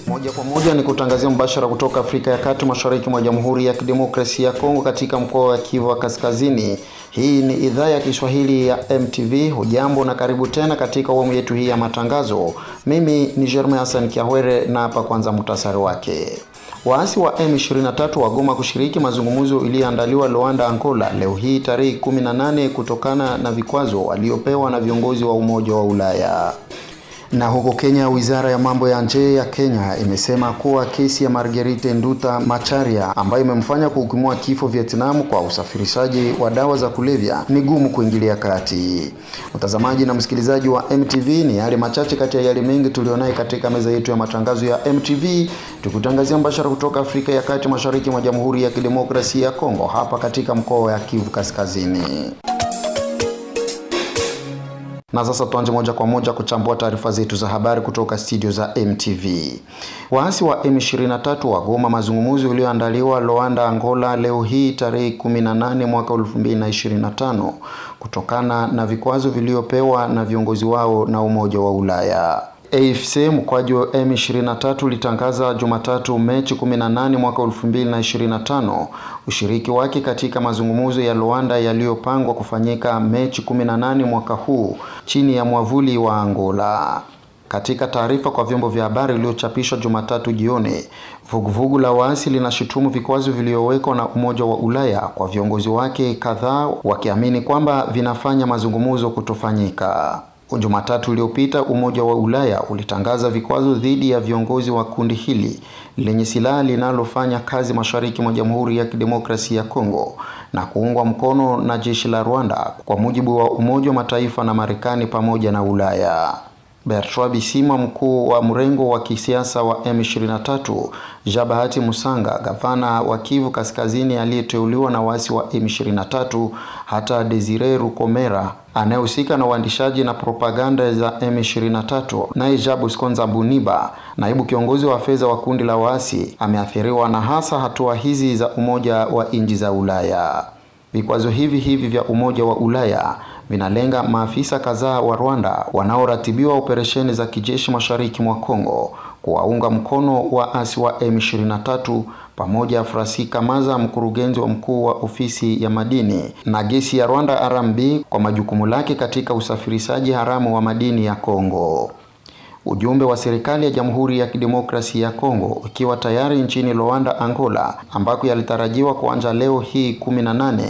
Moja kwa moja ni kutangazia mbashara kutoka Afrika ya Kati, mashariki mwa Jamhuri ya Kidemokrasia ya Kongo, katika mkoa wa Kivu Kaskazini. Hii ni idhaa ya Kiswahili ya MTV. Hujambo na karibu tena katika awamu yetu hii ya matangazo. Mimi ni Jeremy Hassan Kiahwere, na hapa kwanza muhtasari wake. Waasi wa M23 wagoma kushiriki mazungumzo iliyoandaliwa Luanda, Angola leo hii tarehe 18 kutokana na vikwazo waliopewa na viongozi wa Umoja wa Ulaya. Na huko Kenya, wizara ya mambo ya nje ya Kenya imesema kuwa kesi ya Marguerite Nduta Macharia ambayo imemfanya kuhukumiwa kifo Vietnam kwa usafirishaji wa dawa za kulevya ni gumu kuingilia kati. Mtazamaji na msikilizaji wa MTV, ni yale machache kati ya yale mengi tulionayo katika meza yetu ya matangazo ya MTV, tukutangazia mbashara kutoka Afrika ya Kati, mashariki mwa Jamhuri ya Kidemokrasia ya Kongo, hapa katika mkoa wa Kivu Kaskazini. Na sasa tuanze moja kwa moja kuchambua taarifa zetu za habari kutoka studio za MTV. Waasi wa M23 wagoma mazungumzo yaliyoandaliwa Luanda, Angola leo hii tarehe 18 mwaka 2025 kutokana na vikwazo vilivyopewa na viongozi wao na Umoja wa Ulaya. AFC mkwaju wa M23 litangaza Jumatatu Machi 18 mwaka 2025 ushiriki wake katika mazungumzo ya Luanda yaliyopangwa kufanyika Machi 18 mwaka huu chini ya mwavuli wa Angola. Katika taarifa kwa vyombo vya habari iliyochapishwa Jumatatu jioni, vuguvugu la waasi linashutumu vikwazo vilivyowekwa na Umoja wa Ulaya kwa viongozi wake kadhaa, wakiamini kwamba vinafanya mazungumzo kutofanyika. Jumatatu iliyopita Umoja wa Ulaya ulitangaza vikwazo dhidi ya viongozi wa kundi hili lenye silaha linalofanya kazi mashariki mwa Jamhuri ya Kidemokrasia ya Kongo na kuungwa mkono na jeshi la Rwanda, kwa mujibu wa Umoja wa Mataifa na Marekani pamoja na Ulaya. Bertrand Bisimwa, mkuu wa mrengo wa kisiasa wa M23, Jabahati Musanga, gavana wa Kivu Kaskazini aliyeteuliwa na waasi wa M23, hata Desire Rukomera anayehusika na uandishaji na propaganda za M23, naye Jabu Skonza Buniba, naibu kiongozi wa fedha wa kundi la waasi, ameathiriwa na hasa hatua hizi za Umoja wa Nchi za Ulaya. Vikwazo hivi vya Umoja wa Ulaya vinalenga maafisa kadhaa wa Rwanda wanaoratibiwa operesheni za kijeshi mashariki mwa Kongo, kuwaunga mkono waasi wa M23, pamoja Francis Kamaza, mkurugenzi wa mkuu wa ofisi ya madini na gesi ya Rwanda RMB, kwa majukumu lake katika usafirishaji haramu wa madini ya Kongo. Ujumbe wa serikali ya Jamhuri ya Kidemokrasia ya Kongo ukiwa tayari nchini Luanda, Angola, ambako yalitarajiwa kuanza leo hii 18,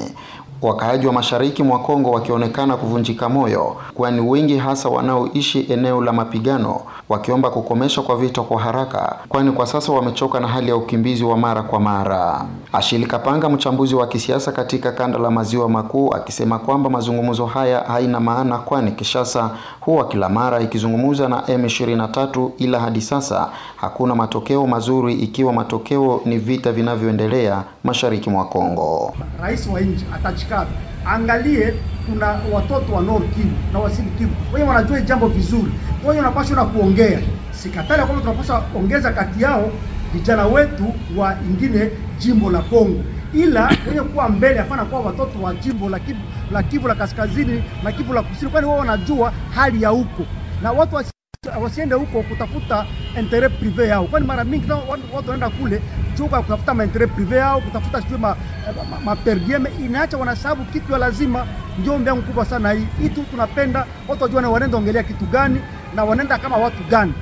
wakaaji wa mashariki mwa Kongo wakionekana kuvunjika moyo, kwani wengi hasa wanaoishi eneo la mapigano wakiomba kukomeshwa kwa vita kwa haraka, kwani kwa sasa wamechoka na hali ya ukimbizi wa mara kwa mara. Ashili Kapanga, mchambuzi wa kisiasa katika kanda la maziwa makuu, akisema kwamba mazungumzo haya haina maana, kwani Kinshasa huwa kila mara ikizungumza na M23, ila hadi sasa hakuna matokeo mazuri, ikiwa matokeo ni vita vinavyoendelea mashariki mwa Kongo. Rais wa nchi atachikana, angalie kuna watoto wa Nord Kivu na Wasini Kivu, wao wanajua jambo vizuri, wao wanapaswa na kuongea. Sikatali kwamba tunapaswa ongeza kati yao vijana wetu wa ingine jimbo la Kongo, ila wenye kuwa mbele hapana kwa watoto wa jimbo la Kivu la Kaskazini na Kivu la Kusini, kwani wao wanajua hali ya huko, na watu wasiende huko kutafuta intérêt privé yao, kwani mara mingi watu wanaenda kule joka kutafuta intérêt privé yao, kutafuta sio ma per diem, inaacha wanasababu kitu ya lazima. Ndio mbia mkubwa sana hii tu, tunapenda watu wajue wanaenda ongelea kitu gani na wanaenda kama watu gani,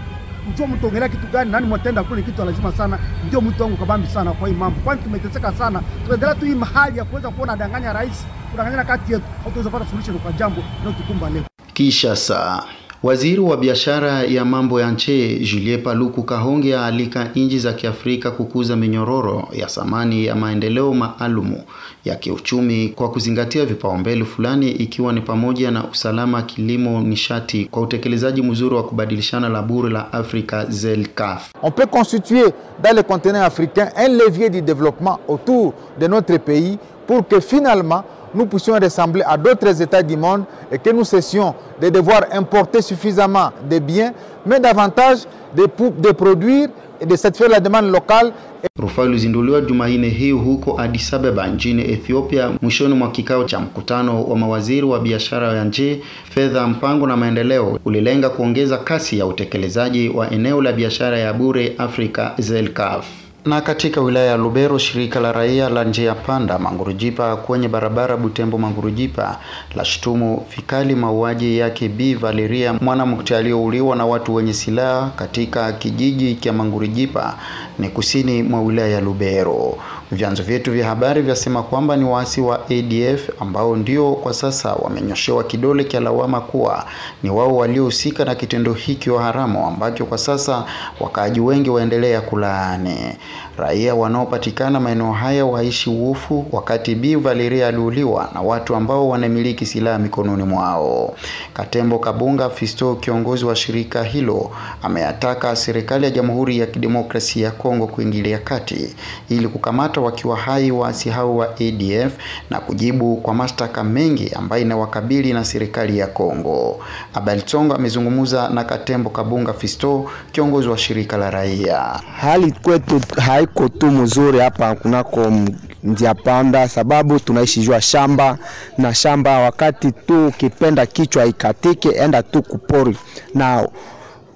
ujue mtu ongelea kitu gani, nani mwatenda kule, kitu lazima sana. Ndio mtu wangu kabambi sana kwa hii mambo, kwani tumeteseka sana. Tuendelea tu hii mahali ya kuweza kuona danganya rais, kudanganya kati yetu, hatuweza kupata solution kwa jambo linalotukumba leo. Kinshasa. Waziri wa biashara ya mambo ya nje Julien Paluku Kahonge alika nchi za Kiafrika kukuza minyororo ya thamani ya maendeleo maalumu ya kiuchumi kwa kuzingatia vipaumbele fulani, ikiwa ni pamoja na usalama, kilimo, nishati, kwa utekelezaji mzuri wa kubadilishana la bure la Afrika ZLCAF. On peut constituer dans le continent africain un levier de développement autour de notre pays pour que finalement nous puissions ressembler à d'autres États du monde et que nous cessions de devoir importer suffisamment de biens, mais davantage de produire et de satisfaire la demande locale. Rufaa ilizinduliwa Jumanne hii huko Addis Ababa nchini Ethiopia mwishoni mwa kikao cha mkutano wa mawaziri wa biashara ya nje, fedha, mpango na maendeleo ulilenga kuongeza kasi ya utekelezaji wa eneo la biashara ya bure Afrika ZLCAF. Na katika wilaya ya Lubero, shirika la raia la njia panda Mangurujipa kwenye barabara Butembo Mangurujipa la shtumu vikali mauaji yake Bi Valeria, mwanamke aliyeuliwa na watu wenye silaha katika kijiji cha Mangurujipa ni kusini mwa wilaya ya Lubero. Vyanzo vyetu vya habari vyasema kwamba ni waasi wa ADF ambao ndio kwa sasa wamenyoshewa kidole cha lawama kuwa ni wao waliohusika na kitendo hiki haramu ambacho kwa sasa wakaaji wengi waendelea kulaani. Raia wanaopatikana maeneo haya waishi uofu wakati Bi Valeria aliuliwa na watu ambao wanamiliki silaha mikononi mwao. Katembo Kabunga Fisto, kiongozi wa shirika hilo, ameyataka serikali ya Jamhuri ya Kidemokrasia ya Kongo kuingilia kati ili kukamata wakiwa hai waasi hao wa ADF na kujibu kwa mashtaka mengi ambayo inawakabili na serikali ya Kongo. Abel Tsongo amezungumza na Katembo Kabunga Fisto, kiongozi wa shirika la raia. Hali kwetu haiko tu mzuri hapa kunako njia panda, sababu tunaishi jua shamba, na shamba wakati tu kipenda kichwa ikatike enda tu kupori, na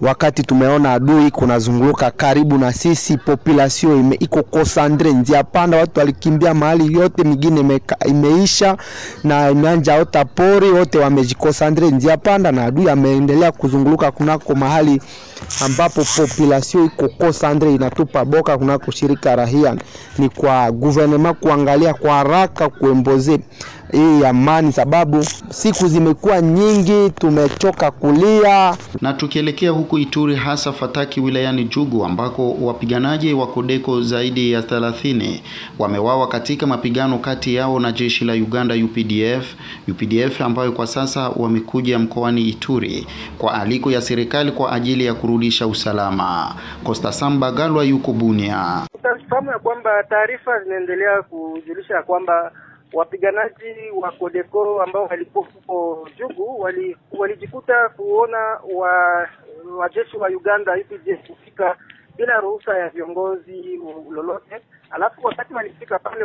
wakati tumeona adui kunazunguka karibu na sisi, population iko kosandre njia panda, watu walikimbia mahali yote, mingine imeisha na imeanja ota pori, wote wamejikosandre njia panda, na adui ameendelea kuzunguka kunako mahali ambapo population iko kosandre inatupa boka kunako shirika rahia. Ni kwa gouvernement kuangalia kwa haraka kuemboze hii amani, sababu siku zimekuwa nyingi, tumechoka kulia. Na tukielekea huku Ituri, hasa Fataki wilayani Jugu, ambako wapiganaji wa Kodeko zaidi ya 30 wamewawa katika mapigano kati yao na jeshi la Uganda UPDF ambayo kwa sasa wamekuja mkoani Ituri kwa aliko ya serikali kwa ajili ya kurudisha usalama. Costa Samba Galwa yuko Bunia. Utafahamu ya kwamba taarifa zinaendelea kujulisha kwamba wapiganaji wa Kodeko ambao walikuwa huko Jugu walijikuta kuona wajeshi wa Uganda UPDF kufika bila ruhusa ya viongozi lolote. Alafu wakati walifika pale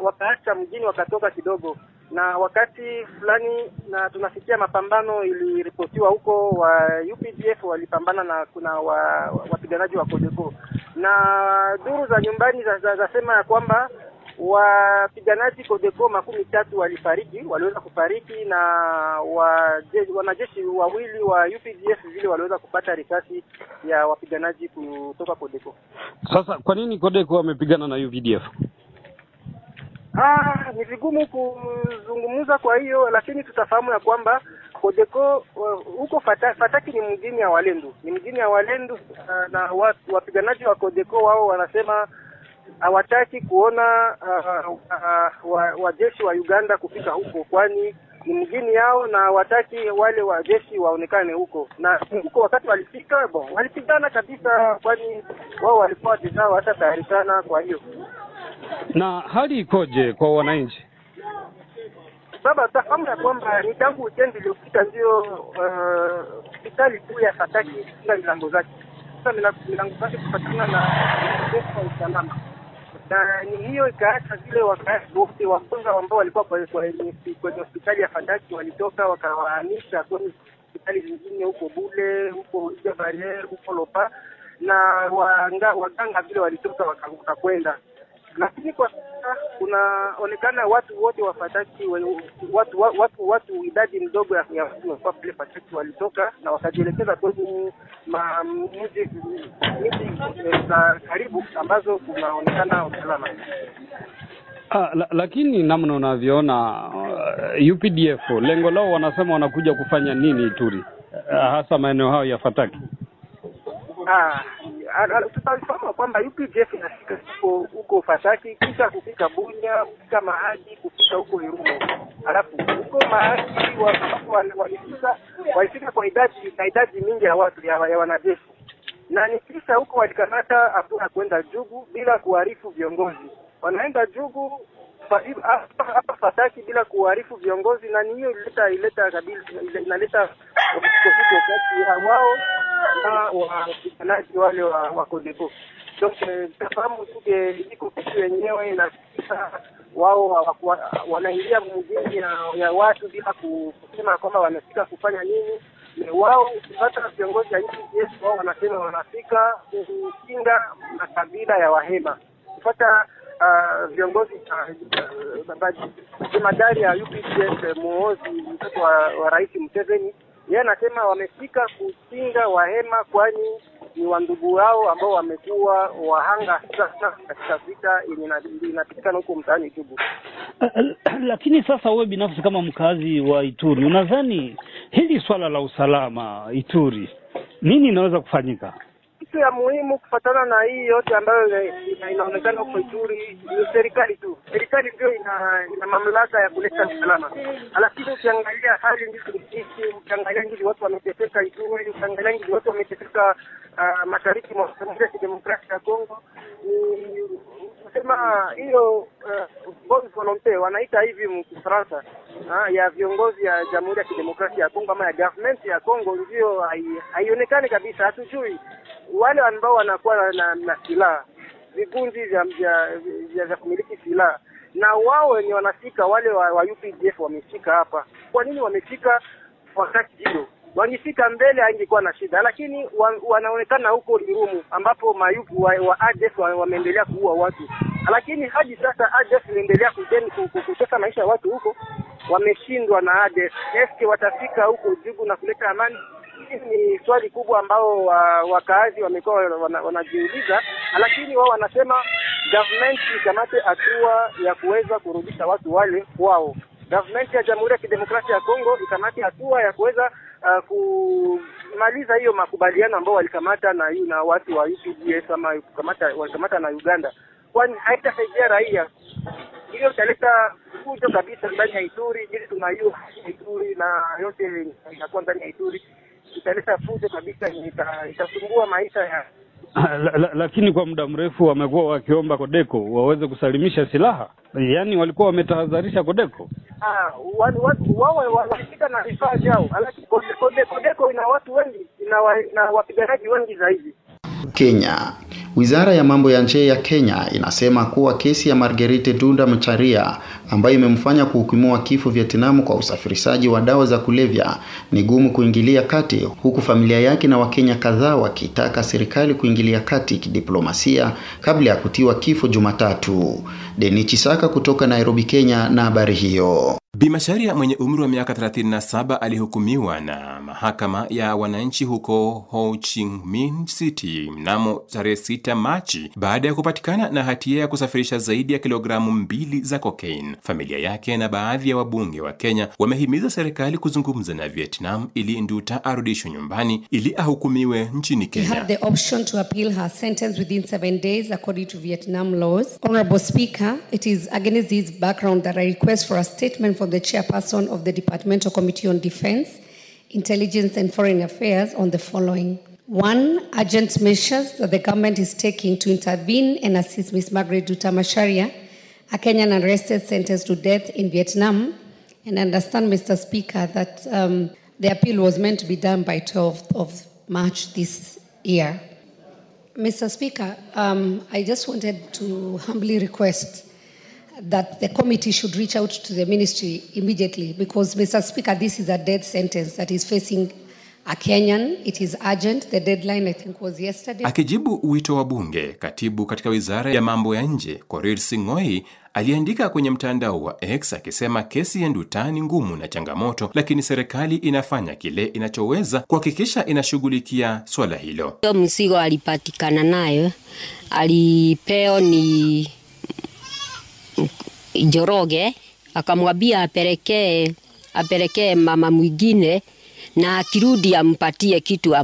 wakaacha mjini wakatoka kidogo, na wakati fulani na tunafikia mapambano iliripotiwa huko, wa UPDF walipambana na kuna wapiganaji wa Kodeko, na duru za nyumbani zasema ya kwamba wapiganaji Kodeko 13 waliweza kufariki, na wanajeshi wawili wa UPDF vile waliweza kupata risasi ya wapiganaji kutoka Kodeko. Sasa kwa nini Kodeko wamepigana na UPDF? Ni vigumu kuzungumza kwa hiyo, lakini tutafahamu ya kwamba Kodeko huko Fataki ni mjini ya Walendu, na wapiganaji wa Kodeko wao wanasema hawataki kuona wajeshi wa Uganda kufika huko, kwani ni mjini yao na hawataki wale wajeshi waonekane huko. Na huko wakati walifika walipigana kabisa, kwani wao walikuwa tayari hata tayarishana. Kwa hiyo na hali ikoje kwa wananchi? Baba, tafahamu ya kwamba ni tangu weekend iliyopita ndio hospitali kuu ya Fataki ina milango zake. Sasa milango zake kupatikana na usalama, na ni hiyo ikaacha zile wakati wote wagonjwa ambao walikuwa kwenye hospitali ya Fataki walitoka wakawahamisha kwenye hospitali zingine huko Bule, huko Barriere, huko Lopa, na waganga vile walitoka wakakwenda. Lakini kwa sasa kunaonekana watu wote wa Fataki, watu idadi mdogo ya watu wa Fataki walitoka na wakajielekeza kwenye miji za karibu ambazo kunaonekana usalama. Lakini namna unavyoona UPDF lengo lao wanasema wanakuja kufanya nini Ituri, hasa maeneo hayo ya Fataki? Tutafahamu kwamba UPDF inafika huko Fataki, kisha kufika Bunya, kufika Mahadi, kufika huko Irumu. Alafu huko Mahadi walifika kwa idadi mingi ya watu ya wanajeshi, na nikisha huko walikamata hatua kwenda Jugu bila kuarifu viongozi. Wanaenda Jugu hapa Fataki bila kuarifu viongozi, na hiyo inaleta kabisa kati ya wao wapiganaji wale wa Codeco. Donc tafahamu tuke iko kitu yenyewe na wao wanaingia mjini ya watu bila kusema kwamba wanafika kufanya nini. Wao hata viongozi wa nchi wao wanasema wanafika kukinga makabila ya Wahema. Kupata viongozi madari ya UPDF Muhoozi, mtoto wa Rais Museveni, yeye anasema wamefika kukinga Wahema kwani ni wandugu wao ambao wamekuwa wahanga sana katika vita yenye inapitikana huko mtaani Tubu. Lakini sasa wewe binafsi kama mkazi wa Ituri, unadhani hili swala la usalama Ituri nini inaweza kufanyika? Kitu ya muhimu kufatana na hii yote ambayo inaonekana huko Ituri ni serikali tu. Serikali ndio ina mamlaka ya kuleta usalama. Lakini ukiangalia hali ndivyo ukiangalia hivi watu wameteseka Ituri, ukiangalia hivi watu wameteseka mashariki mwa Jamhuri ya Kidemokrasia ya Kongo. Kusema hiyo viongozi wanaita hivi mfransa ya viongozi ya Jamhuri ya Kidemokrasia ya Kongo ama ya government ya Kongo ndio haionekani kabisa. Hatujui wale ambao wanakuwa na silaha, vikundi vya kumiliki silaha, na wao wenye wanafika wale wa UPDF wamefika hapa. Kwa nini wamefika wakati hiyo? Wangefika mbele haingekuwa na shida, lakini wanaonekana huko Irumu ambapo mayupu wa ADF wameendelea kuua watu. Lakini hadi sasa ADF inaendelea kutesa maisha ya watu huko, wameshindwa na ADF. Eske watafika huko Jugu na kuleta amani? Ni swali kubwa ambao wakaazi wamekuwa wanajiuliza, lakini wao wanasema government ikamate hatua ya kuweza kurudisha watu wale kwao. Government ya Jamhuri ya Kidemokrasia ya Kongo ikamate hatua ya kuweza kumaliza hiyo makubaliano ambao walikamata na watu wa UPDF ama walikamata na Uganda, kwani haitasaidia raia. Hiyo italeta fujo kabisa ndani ya Ituri. Ili tunaiua Ituri na yote inakuwa ndani ya Ituri, italeta fujo kabisa, itasumbua maisha ya lakini kwa muda mrefu wamekuwa wakiomba Codeco waweze kusalimisha silaha. Yaani walikuwa wametahadharisha Codeco. Wao wanafika na vifaa vyao, lakini Codeco ina watu wengi, ina wapiganaji wengi zaidi. Kenya. Wizara ya mambo ya nje ya Kenya inasema kuwa kesi ya Marguerite Dunda Macharia ambayo imemfanya kuhukumiwa kifo Vietnam kwa usafirishaji wa dawa za kulevya ni gumu kuingilia kati, huku familia yake na Wakenya kadhaa wakitaka serikali kuingilia kati kidiplomasia kabla ya kutiwa kifo Jumatatu. Denichi Saka kutoka Nairobi, Kenya na habari hiyo. Bi Macharia mwenye umri wa miaka 37 alihukumiwa na mahakama ya wananchi huko Ho Chi Minh City mnamo tarehe 6 Machi baada ya kupatikana na hatia ya kusafirisha zaidi ya kilogramu 2 za cocaine. Familia yake na baadhi ya wabunge wa Kenya wamehimiza serikali kuzungumza na Vietnam ili Nduta arudishwe nyumbani ili ahukumiwe nchini Kenya. We have the option to appeal her sentence within 7 days according to Vietnam laws. Honorable Speaker, it is against this background that I request for a statement from the chairperson of the Departmental Committee on Defense, Intelligence and Foreign Affairs on the following. 1. Urgent measures that the government is taking to intervene and assist Ms. Margaret Duta Macharia, a Kenyan arrested sentenced to death in Vietnam. And I understand, Mr. Speaker, that the appeal was meant to be done by 12th of March this year. Mr. Speaker, I just wanted to humbly request that the committee should reach out to the ministry immediately because, Mr. Speaker, this is a death sentence that is facing a Kenyan. It is urgent. The deadline, I think, was yesterday. Akijibu wito wa bunge, katibu katika wizara ya mambo ya nje, Korir Sing'oei, aliandika kwenye mtandao wa X akisema kesi ya Nduta ni ngumu na changamoto, lakini serikali inafanya kile inachoweza kuhakikisha inashughulikia swala hilo. Mzigo alipatikana nayo, alipeo ni Njoroge, akamwambia apelekee mama mwingine na akirudi ampatie kitu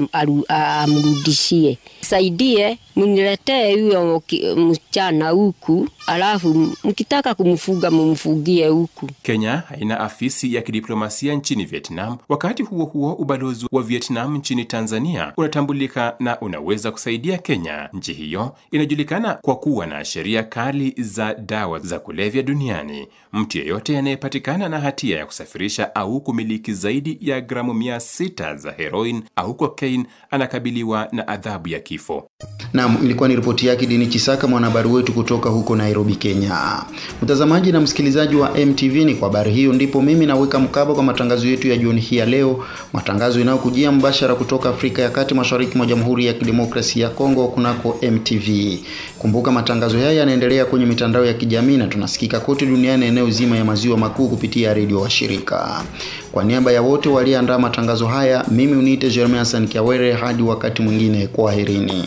amrudishie. Saidie mniletee huyo msichana huku, alafu mkitaka kumfuga mumfugie huku. Kenya haina afisi ya kidiplomasia nchini Vietnam. Wakati huo huo, ubalozi wa Vietnam nchini Tanzania unatambulika na unaweza kusaidia Kenya. Nchi hiyo inajulikana kwa kuwa na sheria kali za dawa za kulevya duniani. Mtu yeyote anayepatikana na hatia ya kusafirisha au kumiliki zaidi ya gramu 100 6 za heroin au cocaine anakabiliwa na adhabu ya kifo. Naam, ilikuwa ni ripoti yake Dini Chisaka, mwanahabari wetu kutoka huko Nairobi, Kenya. Mtazamaji na msikilizaji wa MTV, ni kwa habari hiyo ndipo mimi naweka mkaba kwa matangazo yetu ya jioni hii ya leo, matangazo yanayokujia mbashara kutoka Afrika ya Kati, mashariki mwa Jamhuri ya Kidemokrasia ya Kongo kunako MTV. Kumbuka matangazo haya yanaendelea kwenye mitandao ya kijamii na tunasikika kote duniani eneo zima ya maziwa makuu kupitia redio wa shirika. Kwa niaba ya wote walioandaa matangazo haya, mimi uniite Jeremy Hassan Kiawere, hadi wakati mwingine, kwaherini.